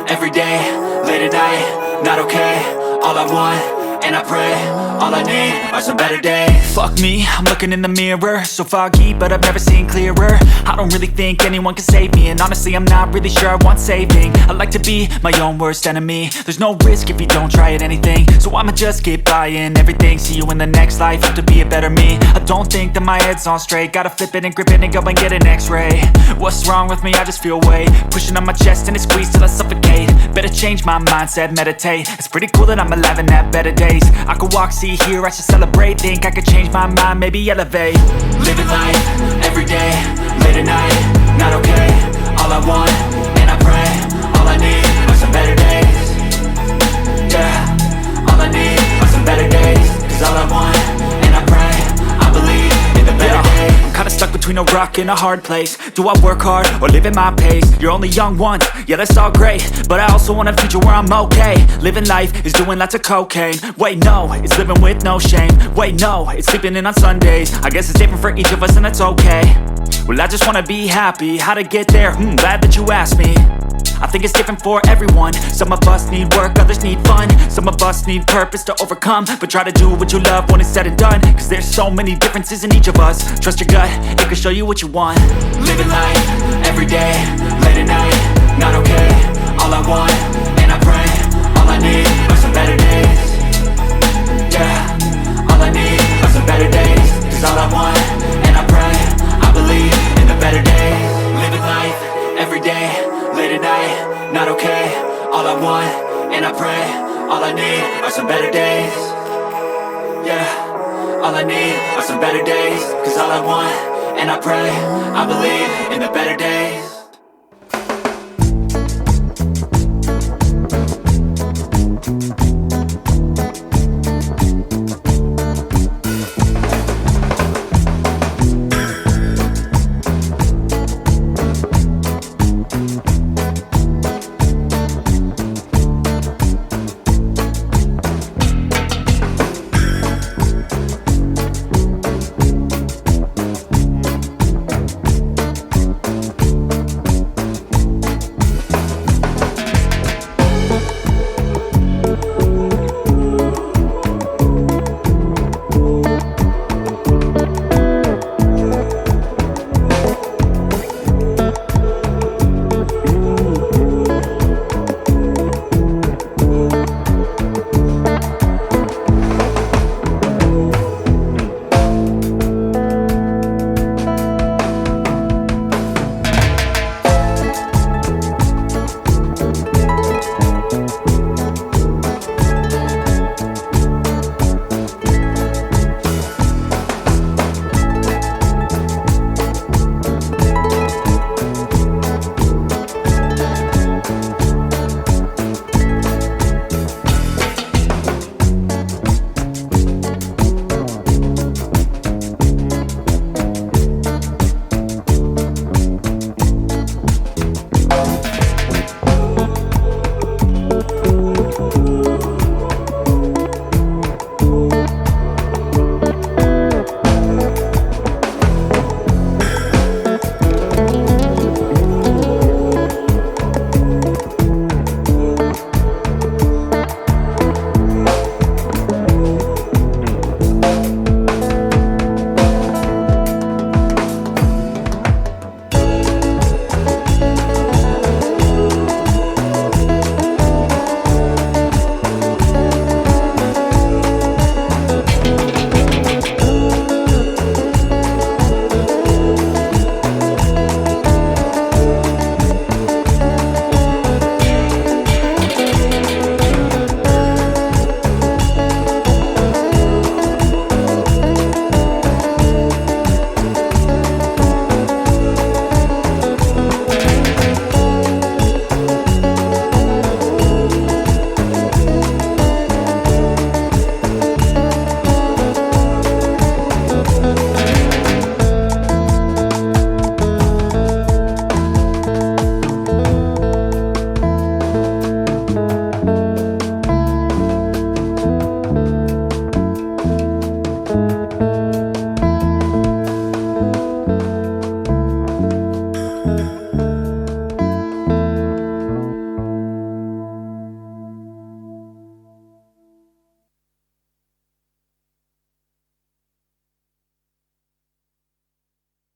every day, late at night, not okay. All I want, and I pray, all I need are some better days. Fuck me, I'm looking in the mirror, so foggy, but I've never seen clearer. I don't really think anyone can save me, and honestly I'm not really sure I want saving. I like to be my own worst enemy. There's no risk if you don't try at anything, so I'ma just keep buying everything. See you in the next life, have to be a better me. I don't think that my head's on straight, gotta flip it and grip it and go and get an x-ray. What's wrong with me? I just feel weight pushing on my chest and it squeezes till I suffocate. Better change my mindset, meditate. It's pretty cool that I'm alive and have better days. I could walk, see, hear, I should celebrate. Think I could change my mind, maybe elevate. Living life, every day, late at night, not okay. All I want, and I pray, all I need are some better days. Yeah, all I need are some better days. Cause all I want, and I pray, I believe in the better days. I'm kinda stuck between a rock and a hard place. Do I work hard or live at my pace? You're only young once, yeah that's all great, but I also want a future where I'm okay. Living life is doing lots of cocaine. Wait no, it's living with no shame. Wait no, it's sleeping in on Sundays. I guess it's different for each of us and that's okay. Well I just wanna be happy, how to get there? Glad that you asked me. I think it's different for everyone. Some of us need work, others need fun. Some of us need purpose to overcome. But try to do what you love when it's said and done. Cause there's so many differences in each of us. Trust your gut, it can show you what you want. Living life, every day, late at night, not okay. All I want, and I pray, all I need are some better days. Yeah, all I need are some better days. Cause all I want, and I pray, I believe in the better days. Living life, every day, late at night, not okay. All I want, and I pray, all I need are some better days. Yeah, all I need are some better days. Cause all I want, and I pray, I believe in the better days.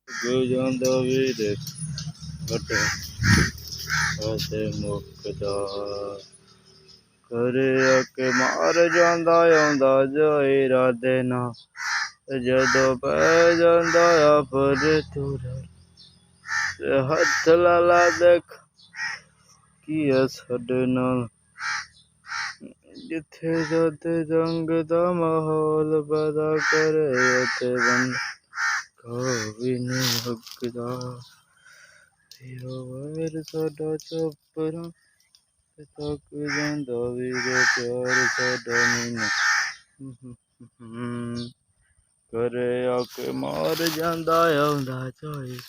ਅੱਗੇ ਜਾਂਦਾ ਵੀਰੇ ਵੱਡੇ ਅਤੇ ਮੁੱਕਦਾ ਘਰੇ ਆ ਕੇ ਮਾਰ ਜਾਂਦਾ ਆਉਂਦਾ ਜੋ ਇਰਾਦੇ ਨਾਲ ਜਦੋਂ ਪੈ ਜਾਂਦਾ ਆ ਫਿਰ ਤੁਰ ਤੇ ਹੱਥ ਲਾ ਲਾ ਦੇਖ ਕੀ ਆ ਸਾਡੇ ਨਾਲ ਜਿੱਥੇ ਜਾਂਦੇ ਜੰਗ ਦਾ ਮਾਹੌਲ ਪੈਦਾ ਕਰੇ ਉੱਥੇ ਬੰਦਾ ਕੋਈ ਨੀ ਹੱਕਦਾ ਵੈਰ ਸਾਡਾ ਚੋਪਰਾ ਤੱਕ ਜਾਂਦਾ ਵੀਰੇ ਪਿਆਰ ਸਾਡਾ ਮੈਨੂੰ ਘਰੇ ਆ ਕੇ ਮਾਰ ਜਾਂਦਾ ਆਉਂਦਾ ਚਾਹੀ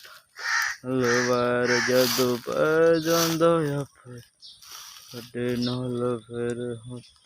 ਵੈਰ ਜਦੋਂ ਪੈ ਜਾਂਦਾ ਆ ਫਿਰ ਸਾਡੇ ਨਾਲ ਫਿਰ ਹੱਥ